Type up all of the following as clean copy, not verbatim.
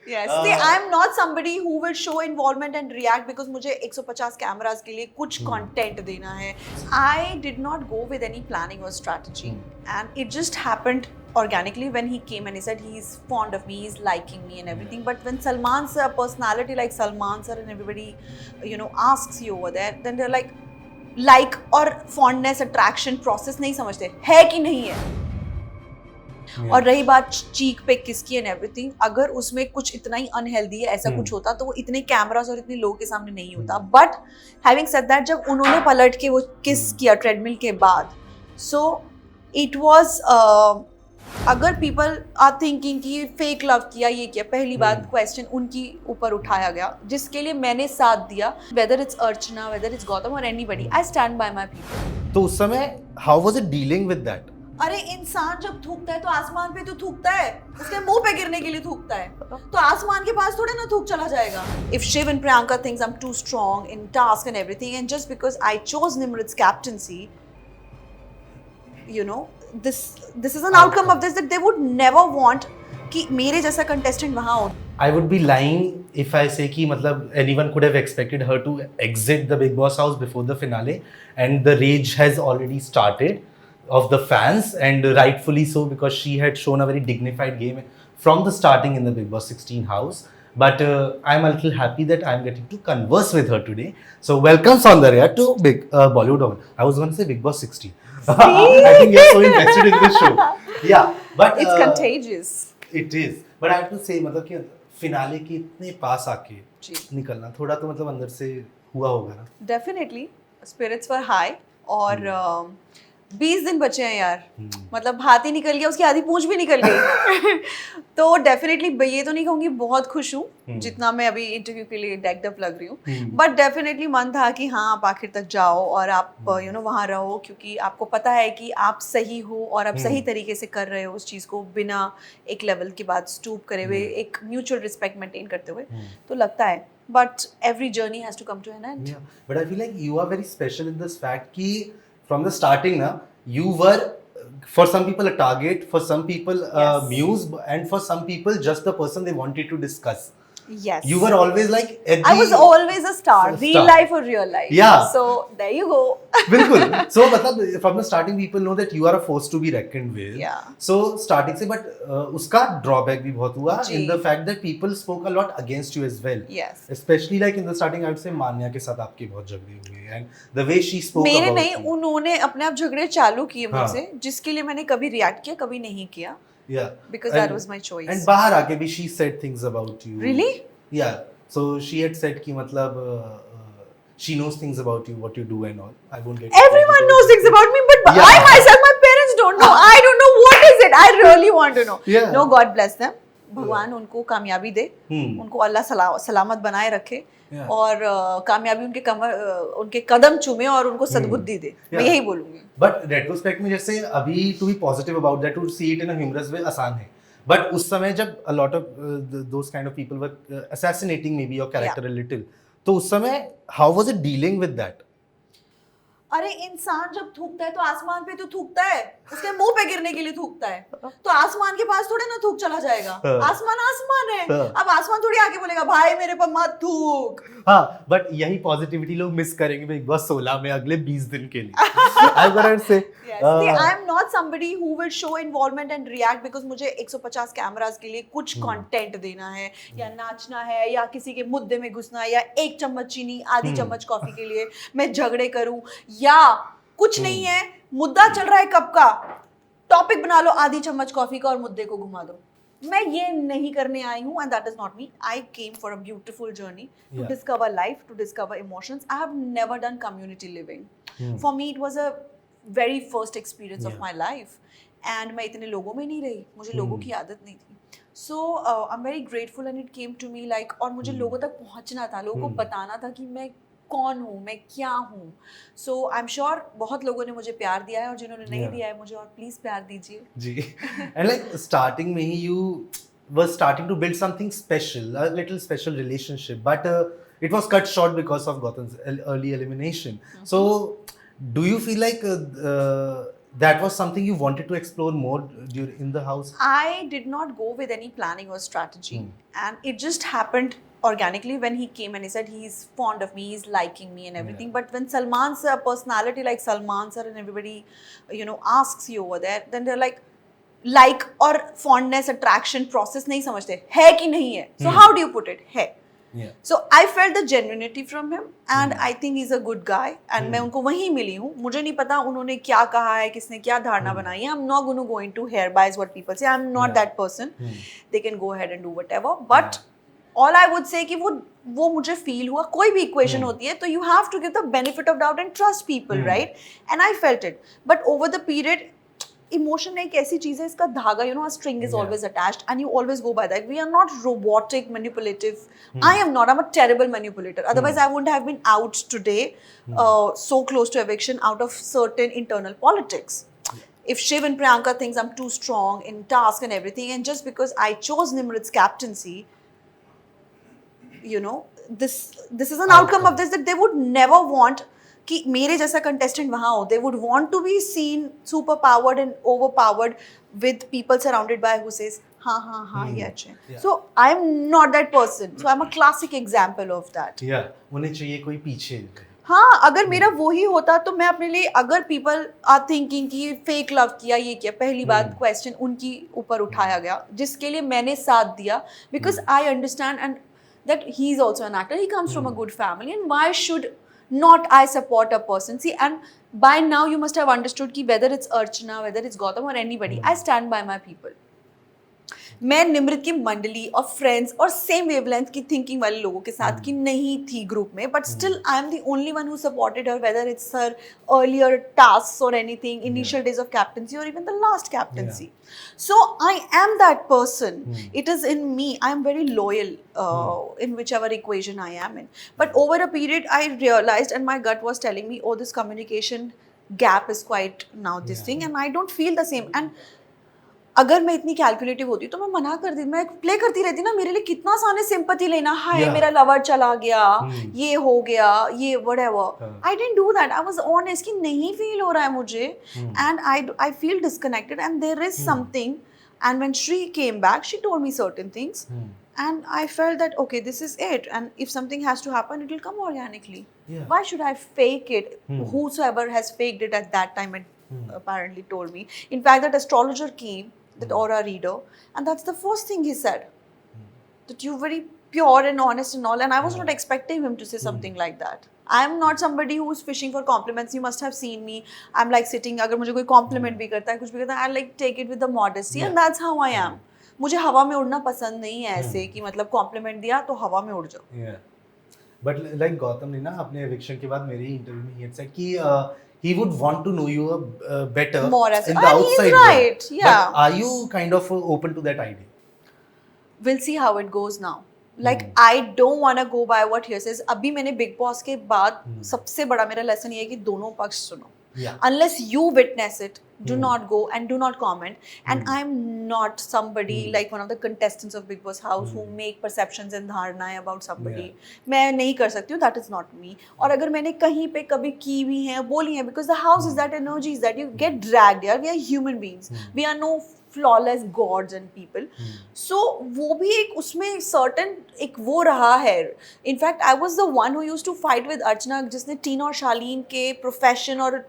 Yes. See, I'm not somebody who will show involvement and react because मुझे 150 cameras के लिए कुछ content देना है. I did not go with any planning or strategy, and it just happened organically when he came and he said he's fond of me, he's liking me and everything. But when Salman's personality like Salman sir and everybody, asks you over there, then they're like और fondness, attraction process नहीं समझते है कि नहीं है. और रही बात चीक पे किसकी एंड एवरीथिंग, अगर उसमें कुछ इतना ही अनहेल्दी है ऐसा कुछ होता तो वो इतने कैमरास और इतने लोगों के सामने नहीं होता. बट हैविंग सेड दैट, जब उन्होंने पलट के वो किस किया ट्रेडमिल के बाद, सो इट वाज, अगर पीपल आर थिंकिंग कि फेक लव किया ये किया, पहली बात क्वेश्चन उनकी ऊपर उठाया गया जिसके लिए मैंने साथ दिया, whether it's Archana, whether it's Gautam और anybody, I stand by my people. तो उस समय how was it dealing with that? अरे इंसान जब थूकता है तो आसमान पे तो थूकता है, उसके मुंह पे गिरने के लिए थूकता है, तो आसमान के पास थोड़े ना थूक चला जाएगा. If Shiv and Priyanka thinks I'm too strong in task and everything, and just because I chose Nimrat's captaincy, this is an outcome of this, that they would never want कि मेरे जैसा contestant वहाँ हो. I would be lying if I say कि मतलब anyone could have expected her to exit the Bigg Boss house before the finale, and the rage has already started of the fans, and rightfully so, because she had shown a very dignified game from the starting in the Bigg Boss 16 house. But I'm a little happy that I'm getting to converse with her today. So welcome Saundarya to Bollywood Oven. I was going to say Bigg Boss 16. I think you're so invested in this show. Yeah, but It's contagious. It is. But I have to say मतलब कि finale के इतने पास आके निकलना थोड़ा तो मतलब अंदर से हुआ होगा ना? Definitely, spirits were high. और 20 दिन बचे हैं यार, मतलब हाथ ही निकल गया, उसकी आधी पूंछ भी निकल गई. तो डेफिनेटली ये तो नहीं कहूँगी बहुत खुश हूँ जितना मैं अभी इंटरव्यू के लिए डेक्ड अप लग रही हूँ, बट डेफिनेटली मन था कि हाँ आप आखिर तक जाओ और आप वहाँ रहो, क्योंकि आपको पता है कि आप सही हो और आप सही तरीके से कर रहे हो उस चीज़ को, बिना एक लेवल के बाद स्टूप करे हुए, एक म्यूचुअल रिस्पेक्ट मेंटेन करते हुए. तो लगता है, but every journey has to come to an end. Yeah, but I feel like you are very special in this fact कि from the starting na, you were for some people a target, for some people a muse, and for some people just the person they wanted to discuss. Yes. You were always like I was always a star, real life or real life. Yeah. So there you go. बिल्कुल. So मतलब from the starting people know that you are a force to be reckoned with. Yeah. So starting से, but उसका drawback भी बहुत हुआ in the fact that people spoke a lot against you as well. Yes. Especially like in the starting, I would say मान्या के साथ आपकी बहुत झगड़े हुए, and the way she spoke मेरे about नहीं, you. उन्होंने अपने आप झगड़े चालू किए मुझसे, जिसके लिए मैंने कभी रिएक्ट किया, कभी नहीं किया. Yeah. Because that was my choice. And बाहर आके भी she said things about you. Really? Yeah. So she had said कि मतलब she knows things about you, what you do and all. I won't get. Everyone knows things about me, but Yeah. I myself, my parents don't know. I don't know what is it. I really want to know. Yeah. No, God bless them. भगवान उनको कामयाबी दे, उनको अल्लाह सलामत बनाए रखे, और कामयाबी उनके कदम चूमे और उनको सद्बुद्धि दे. मैं यही बोलूंगी. But retrospect में जैसे अभी to be positive about that, to see it in a humorous way आसान है. But उस समय जब a lot of those kind of people were assassinating maybe your character a little, तो उस समय how was it dealing with that? अरे इंसान जब थूकता है तो आसमान पे तो थूकता है, उसके मुंह पे गिरने के लिए थूकता है, तो आसमान के पास थोड़े ना थूक चला जाएगा. आसमान आसमान है. अब आसमान थोड़ी आके बोलेगा भाई मेरे पर मत थूक. हाँ, बट यही पॉजिटिविटी लोग मिस करेंगे बिग बॉस 16 में अगले 20 दिन के लिए. I'm gonna say. Yes. See, I'm not somebody who will show involvement and react because मुझे 150 कैमरास के लिए कुछ कंटेंट देना है, या नाचना है, या किसी के मुद्दे में घुसना है, या एक चम्मच चीनी आधी चम्मच कॉफी के लिए मैं झगड़े करूं, या कुछ नहीं है, मुद्दा चल रहा है कब का, टॉपिक बना लो आधी चम्मच कॉफी का और मुद्दे को घुमा दो. मैं ये नहीं करने आई हूँ, and that is not me. I came for a beautiful journey to discover life, to discover emotions. I have never done community living. For me, it was a very first experience of my life. And मैं इतने लोगों में नहीं रही, मुझे लोगों की आदत नहीं थी. So I'm very grateful, and it came to me like, और मुझे लोगों तक पहुँचना था, लोगों को बताना था कि मैं कौन हूँ, मैं क्या हूँ. सो आई एम श्योर बहुत लोगों ने मुझे प्यार दिया है, और जिन्होंने नहीं दिया है मुझे और प्लीज प्यार दीजिए जी. एंड लाइक स्टार्टिंग में ही you were starting to build something special, a little special relationship, but it was cut short because of Gautam's early elimination. So do you feel like that was something you wanted to explore more during in the house? I did not go with any planning or strategy. And it just happened organically when he came and he said he's fond of me, he's liking me and everything. But when Salman's personality like Salman sir and everybody, asks you over there, then they're like और fondness, attraction process नहीं समझते है कि नहीं है. So how do you put it? है. Yeah. So I felt the genuinity from him and I think he's a good guy and मैं उनको वहीं मिली हूँ. मुझे नहीं पता उन्होंने क्या कहा है, किसने क्या धारणा बनाई है. I'm not going to go into hereby what people say. I'm not that person. They can go ahead and do whatever. But all I would say कि वो मुझे feel हुआ. कोई भी equation होती है तो you have to give the benefit of doubt and trust people, right? And I felt it. But over the period, emotion एक ऐसी चीज है, इसका धागा, a string is always attached and you always go by that. We are not robotic, manipulative. I am not. I'm a terrible manipulator. Otherwise, I wouldn't have been out today, so close to eviction out of certain internal politics. If Shiv and Priyanka thinks I'm too strong in task and everything, and just because I chose Nimrit's captaincy, this is an outcome of this, that they would never want कि मेरे जैसा contestant वहाँ हो. They would want to be seen super powered and overpowered with people surrounded by who says हाँ ये अच्छे. So I'm not that person. So I'm a classic example of that. Yeah, उन्हें चाहिए कोई पीछे. हाँ, अगर मेरा वही होता तो मैं अपने लिए, अगर people are thinking कि फेक लव किया, ये किया, पहली बात क्वेश्चन उनकी ऊपर उठाया गया जिसके लिए मैंने साथ दिया, because I understand and that he is also an actor. He comes from a good family, and why should not I support a person? See, and by now you must have understood कि whether it's Archana, whether it's Gautam or anybody, I stand by my people. मैं निमृत की मंडली और friends और same wavelength की thinking वाले लोगों के साथ की नहीं थी ग्रुप में, but still I am the only one who supported her, whether it's her earlier tasks और anything, initial days of captaincy और even the last captaincy. So I am that person. It is in me. I am very loyal in whichever equation I am in. But over a period, I realized, and my gut was telling me, oh, this communication gap is quite now this thing, and I don't feel the same. And अगर मैं इतनी calculative होती तो मैं मना कर दी, मैं play करती रहती ना. मेरे लिए कितना साने सिंपैथी लेना, हाय मेरा लवर चला गया, ये हो गया, ये whatever. I didn't do that. I was honest कि नहीं फील हो रहा है मुझे, and I feel disconnected and there is something. And when Shree came back, she told me certain things and I felt that okay, this is it, and if something has to happen, it will come organically. Why should I fake it? Whosoever has faked it at that time and apparently told me. In fact, that astrologer came, that aura reader, and that's the first thing he said, that you're very pure and honest and all, and I was not expecting him to say something like that. I'm not somebody who's fishing for compliments. You must have seen me. I'm like sitting, अगर मुझे कोई compliment भी करता है, कुछ भी करता है, I like take it with the modesty, and that's how I am. मुझे हवा में उड़ना पसंद नहीं है ऐसे कि मतलब कॉम्प्लीमेंट दिया तो हवा में उड़ जाओ. बट लाइक गौतम ने ना अपने एविक्शन के बाद मेरे इंटरव्यू में he said कि he would want to know you better more as in the outside world. Right, yeah. But are you kind of open to that idea? We'll see how it goes now. Like I don't want to go by what he says. अभी मैंने big boss के बाद सबसे बड़ा मेरा lesson ये है कि दोनों पक्ष सुनो. Unless you witness it, do not go and do not comment. And I'm not somebody like one of the contestants of Big Boss house who make perceptions and धारणाएं about somebody. मैं नहीं कर सकती हूँ. That is not me. और अगर मैंने कहीं पे कभी की भी है, बोली है, because the house is that energy is that you get dragged. यार, we are human beings. We are no flawless gods and people. So वो भी एक उसमें certain एक वो रहा है. In fact, I was the one who used to fight with Archana, जिसने टीना और शालीन के profession और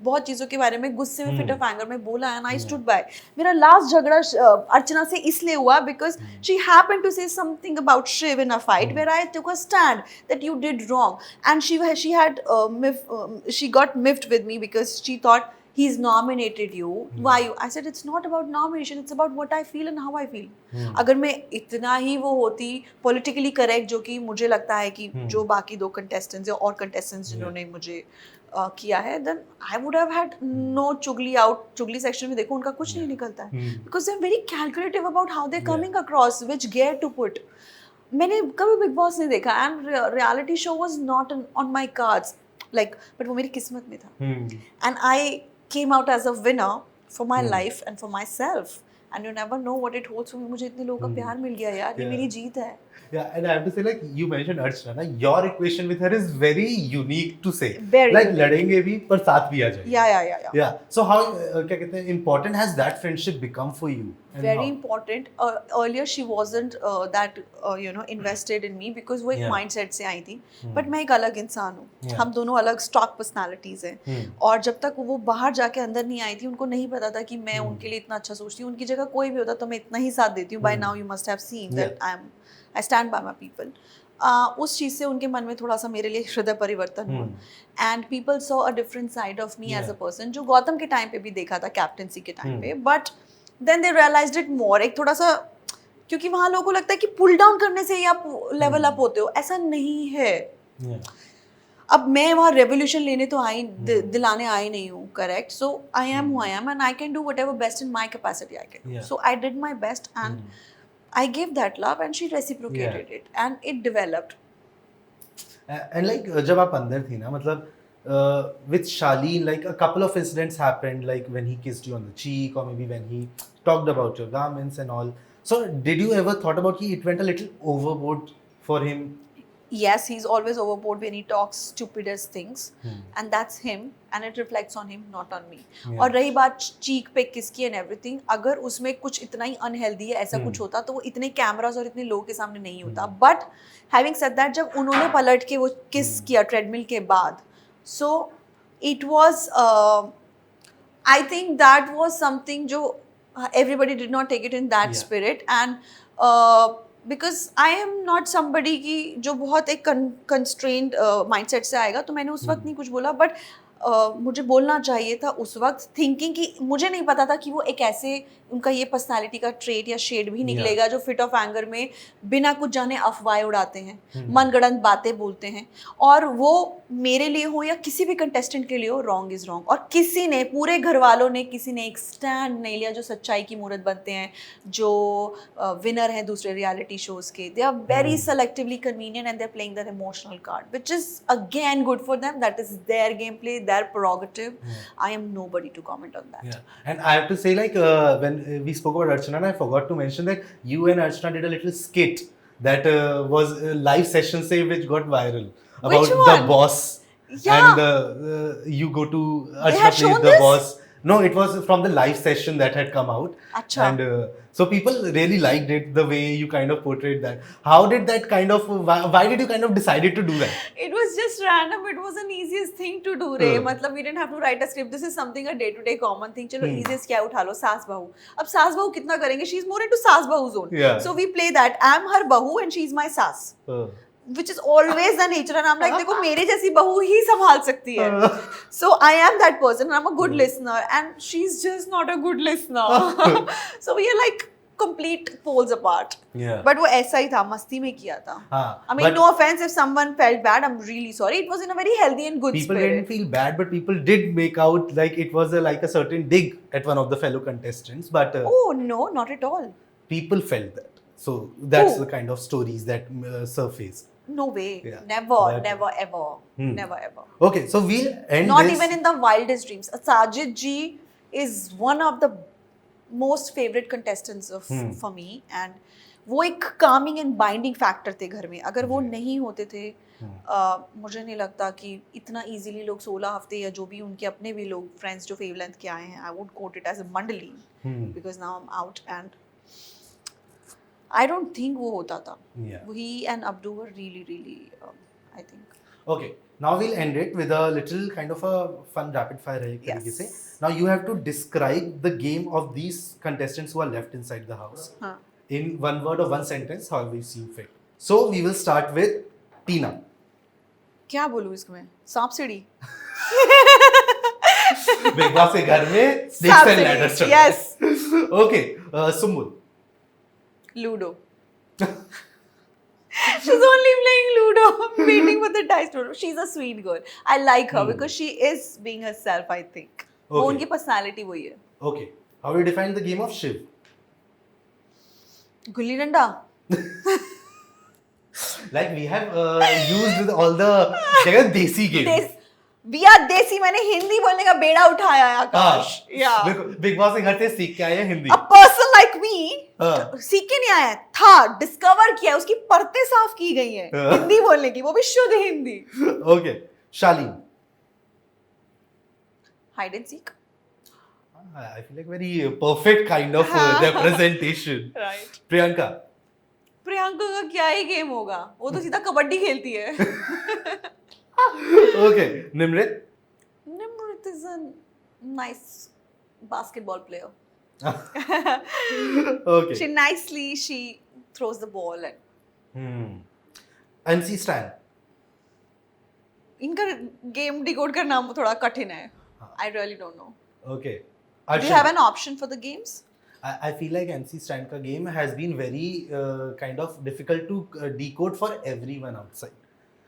बहुत चीज़ों के बारे में गुस्से में फिट ऑफ एंगर में बोला, एंड आई स्टूड बाय. मेरा लास्ट झगड़ा अर्चना से इसलिए हुआ because she happened to say something about Shiv in a fight where I took a stand that you did wrong, and she got miffed with me because she thought he's nominated you. Why you? I said it's not about nomination, it's about what I feel and how I feel. अगर मैं इतना ही वो होती politically correct, जो कि मुझे लगता है कि जो बाकी दो contestants और contestants जिन्होंने मुझे किया है, then I would have had no चुगली out. चुगली section में देखो उनका कुछ नहीं निकलता है, because they're very calculative about how they're coming across, which gear to put. मैंने कभी बिग बॉस नहीं देखा, and reality show was not on my cards, like, but वो मेरी किस्मत में था, and I came out as a winner for my life and for myself, and you never know what it holds for me. मुझे इतने लोगों का प्यार मिल गया यार, ये Yeah. मेरी जीत है. Yeah, and I have to say, like you mentioned Archana, na, your equation with her is very unique to say. Very like unique. लड़ेंगे भी पर साथ भी आ जाएंगे. Yeah. Yeah. So how क्या कहते हैं important has that friendship become for you? And Very how? important. Earlier she wasn't that invested in me because वो एक Yeah. mindset से आई थी. But मैं एक अलग इंसान हूँ. Yeah. हम दोनों अलग stock personalities हैं. और जब तक वो बाहर जाके अंदर नहीं आई थी, उनको नहीं पता था कि मैं उनके लिए इतना अच्छा सोचती हूँ. उनकी जगह कोई भी होता तो मैं इतना ही साथ देती हूँ. By now you must have seen that I stand by my people. उस चीज़ से उनके मन में थोड़ा सा मेरे लिए हृदय परिवर्तन हुआ. And people saw a different side of me as a person, जो गौतम के टाइम पे भी देखा था, कैप्टनसी के टाइम पे. But then they realised it more. एक थोड़ा सा, क्योंकि वहाँ लोगों को लगता है कि पुल डाउन करने से ही आप लेवल अप होते हो. ऐसा नहीं है. अब मैं वहाँ रेवोल्यूशन लेने तो दिलाने आई नहीं हूँ. Correct. So I am who I am and I can do what ever best in my capacity I can. So I did my best and I gave that love and she reciprocated it and it developed. And like जब आप अंदर थी ना, मतलब with Shaleen, like a couple of incidents happened, like when he kissed you on the cheek or maybe when he talked about your garments and all. So did you ever thought about it went a little overboard for him? Yes, he's always overboard when he talks stupidest things and that's him and it reflects on him, not on me. और रही बात चीक पे किसकी and everything, अगर उसमें कुछ इतना ही unhealthy है, ऐसा कुछ होता तो वो इतने कैमरास और इतने लोगों के सामने नहीं होता. बट हैविंग सेड दैट, जब उन्होंने पलट के वो किस किया ट्रेडमिल के बाद, so it was, I think that was something जो everybody did not take it in that spirit. And because I am not somebody की जो बहुत एक कंस्ट्रेंड माइंडसेट से आएगा, तो मैंने उस वक्त नहीं कुछ बोला. बट मुझे बोलना चाहिए था उस वक्त, थिंकिंग कि मुझे नहीं पता था कि वो एक ऐसे, उनका ये पर्सनालिटी का ट्रेट या शेड भी निकलेगा जो फिट ऑफ एंगर में बिना कुछ जाने अफवाहें उड़ाते हैं, मनगढ़ंत बातें बोलते हैं. और वो मेरे लिए हो या किसी भी कंटेस्टेंट के लिए हो, रॉन्ग इज रॉन्ग. और किसी ने, पूरे घर वालों ने, किसी ने एक स्टैंड नहीं लिया. जो सच्चाई की मूर्त बनते हैं, जो विनर हैं दूसरे रियलिटी शोज के, they are very selectively convenient and they are playing that emotional card, which is again good for them. That is their game play, their prerogative. I am nobody to comment on that. Yeah, and I have to say, like when we spoke about Archana, I forgot to mention that you and Archana did a little skit that was a live session, say, which got viral about Which the one? boss. Yeah. And you go to They Archana had plays shown the this? boss. No, it was from the live session that had come out. Achha. And so people really liked it, the way you kind of portrayed that. How did that kind of, why did you kind of decided to do that? It was just random. It was an easiest thing to do, रे. मतलब we didn't have to write a script. This is something a day-to-day common thing. चलो easiest क्या उठा लो, सास बहू. अब सास बहू कितना करेंगे? She's more into सास बहू zone. Yeah. So we play that. I'm her बहू and she's my सास. Which is always the nature, and I'm like, देखो मेरे जैसी बहू ही संभाल सकती है. So I am that person, and I'm a good listener, and she's just not a good listener. So we are like complete poles apart. Yeah. But वो ऐसा ही था, मस्ती में किया था. I mean, no offense if someone felt bad. I'm really sorry. It was in a very healthy and good people spirit. didn't feel bad, but people did make out like it was like a certain dig at one of the fellow contestants. But Oh no, not at all. people felt that. So that's Who? the kind of stories that surface. No way. Yeah. Never, That- never, ever, Hmm. never, ever. Okay, so we'll end Not this. even in the wildest dreams. Sajid ji is one of the most favorite contestants of for me, and वो एक calming and binding factor थे घर में. अगर वो नहीं होते थे, मुझे नहीं लगता कि इतना easily लोग 16 हफ्ते या जो भी उनके अपने भी लोग friends जो फेव लेंथ के आए हैं, I would quote it as a मंडली, because now I'm out and I don't think वो होता था. Yeah. He and Abdu were really, really, I think. Okay, now we'll end it with a little kind of a fun rapid fire है एक तरीके से. Now you have to describe the game of these contestants who are left inside the house in one word or one sentence, however you see fit. So we will start with Tina. क्या बोलूँ इसमें? सांप सीढ़ी. Big Boss के घर में snakes and ladders चल रहे हैं. Yes. Okay, Sumbul. Ludo. She's only playing Ludo, waiting for the dice to roll. She's a sweet girl. I like her because she is being herself, I think. वो Okay. उनकी personality वही है. Okay, how do you define the game of Shiv? Gulli danda. Like we have used all the क्या कहते हैं, desi game. We are देसी, मैंने हिंदी बोलने का बेड़ा उठाया है आकाश। या बिग बॉस के घर से सीख के आए हैं Hindi. A person like me हाँ। सीख के नहीं आया था, डिस्कवर किया, उसकी परतें साफ की गई हैं हिंदी बोलने की, वो भी शुद्ध Hindi. Okay, Shaleen. Hide and seek. I feel like very perfect kind of representation. Right. Priyanka. Priyanka का क्या ही गेम होगा, वो तो सीधा कबड्डी खेलती है। Okay, Nimrit. Nimrit is a nice basketball player. Okay. She throws the ball and MC Stan. इनका गेम डिकोड करना थोड़ा कठिन है। I really don't know. Okay. Do you have an option for the games? I feel like MC Stan का game has been very kind of difficult to decode for everyone outside.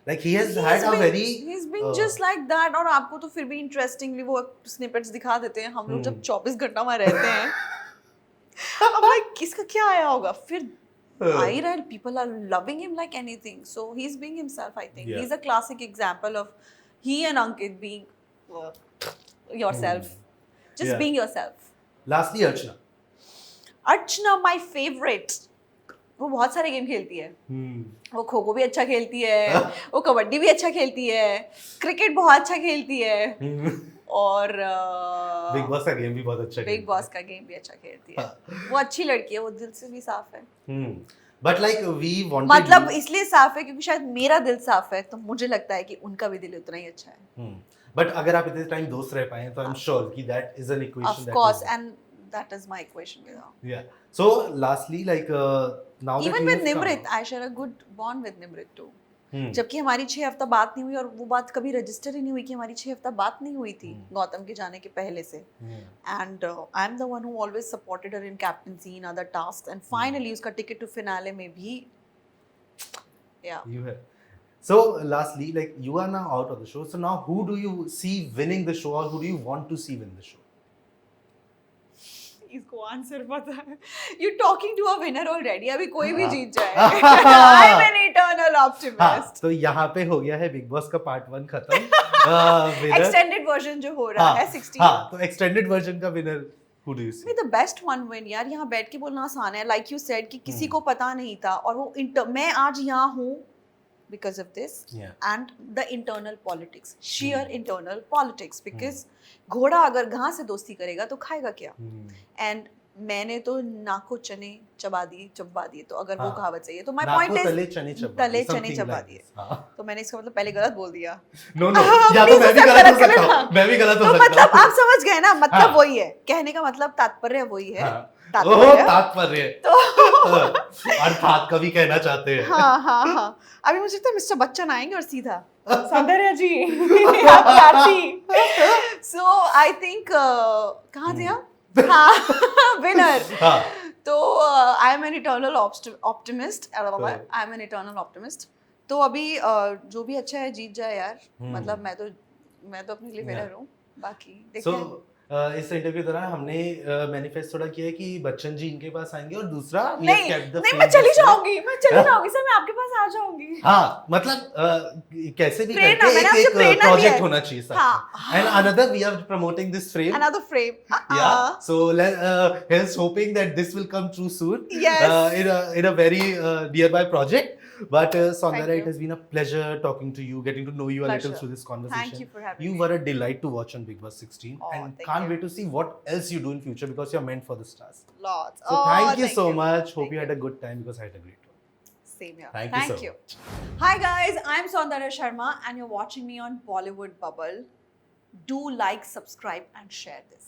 Like he has had a very he's been just like that, और आपको तो फिर भी interestingly वो snippets दिखा देते हैं। हम लोग जब 24 घंटा वहाँ रहते हैं, अब लाइक किसका क्या आया होगा, फिर I read people are loving him like anything, so he's being himself. I think he's a classic example of he and Ankit being yourself, just being yourself. Lastly, Archana, my favorite. वो बहुत सारे game खेलती है। वो खो खो भी अच्छा खेलती है, वो कबड्डी भी अच्छा खेलती है, क्रिकेट बहुत अच्छा खेलती है, और बिग बॉस का गेम भी बहुत अच्छा बिग बॉस का गेम भी अच्छा खेलती है। वो अच्छी लड़की है, वो दिल से भी साफ है। बट लाइक वी वांटेड, मतलब इसलिए साफ है क्योंकि शायद मेरा दिल साफ है, तो मुझे लगता है कि उनका भी दिल उतना ही अच्छा है। बट अगर आप इतने टाइम दोस्त रह पाए तो आई एम श्योर कि that is an equation. Of course, and that is my equation with her. Yeah. So lastly, like now even with Nimrit, I share a good bond with Nimrit too. जबकि हमारी 6 हफ्ता बात नहीं हुई, और वो बात कभी रजिस्टर ही नहीं हुई कि हमारी 6 हफ्ता बात नहीं हुई थी गौतम के जाने के पहले से। And I am the one who always supported her in captaincy, in other tasks, and finally उसका ticket to finale में भी, yeah. You have. So lastly, like you are now out of the show. So now who do you see winning the show, or who do you want to see win the show? इसको answer पता है। You talking to a winner already. अभी कोई भी जीत जाए। I'm an eternal optimist. तो यहाँ पे हो गया है बिग बॉस का पार्ट 1 खत्म। एक्सटेंडेड वर्जन जो हो रहा है 16। हाँ, तो एक्सटेंडेड वर्जन का winner who do you see? The best one win यार, यहाँ बैठ के बोलना आसान है। Like you said कि किसी को पता नहीं था, और वो मैं आज यहाँ हूँ because of this, and the internal politics, sheer internal politics, because घोड़ा अगर घास से दोस्ती करेगा तो खाएगा क्या? And मैंने तो नाको चने चबा दिए, तो अगर वो कहावत सही है तो my point is तले चने चबा दिए। तो मैंने इसका मतलब पहले गलत बोल दिया। No, या तो मैं भी गलत हो सकता हूँ, मैं भी गलत हो सकता हूँ। मतलब आप समझ गए ना, मतलब वही है, कहने का मतलब तात्पर्य वही है। तात्पर्य अर्थात कभी कहना चाहते हैं। हाँ। अभी मुझे लगता है मिस्टर बच्चन आएंगे और सीधा सौंदर्य जी आपकी आरती। सो आई थिंक कहाँ थे आप? हाँ, विनर। तो I am an eternal optimist. तो अभी जो भी अच्छा है जीत जाए यार। मतलब मैं तो अपने लिए विनर हूँ, बाकी देखते हैं। इस इंटरव्यू के दौरान हमने मैनिफेस्ट थोड़ा किया है कि बच्चन जी इनके पास आएंगे, और दूसरा नहीं मैं चली जाऊंगी सर, मैं आपके पास आ जाऊंगी। हाँ, मतलब कैसे भी करके एक प्रोजेक्ट होना चाहिए साथ। And another we are promoting this frame, yeah, so here's hoping that this will come true soon. Yes. In a very nearby project. But Saundarya, it has been a pleasure talking to you, getting to know you a little through this conversation. Thank you for having me. You were a delight to watch on Big Boss 16, and can't wait to see what else you do in future, because you're meant for the stars. Lots. So thank you so much. Hope you had a good time, because I had a great one. Same here. Thank you. Hi guys, I'm Saundarya Sharma, and you're watching me on Bollywood Bubble. Do like, subscribe, and share this.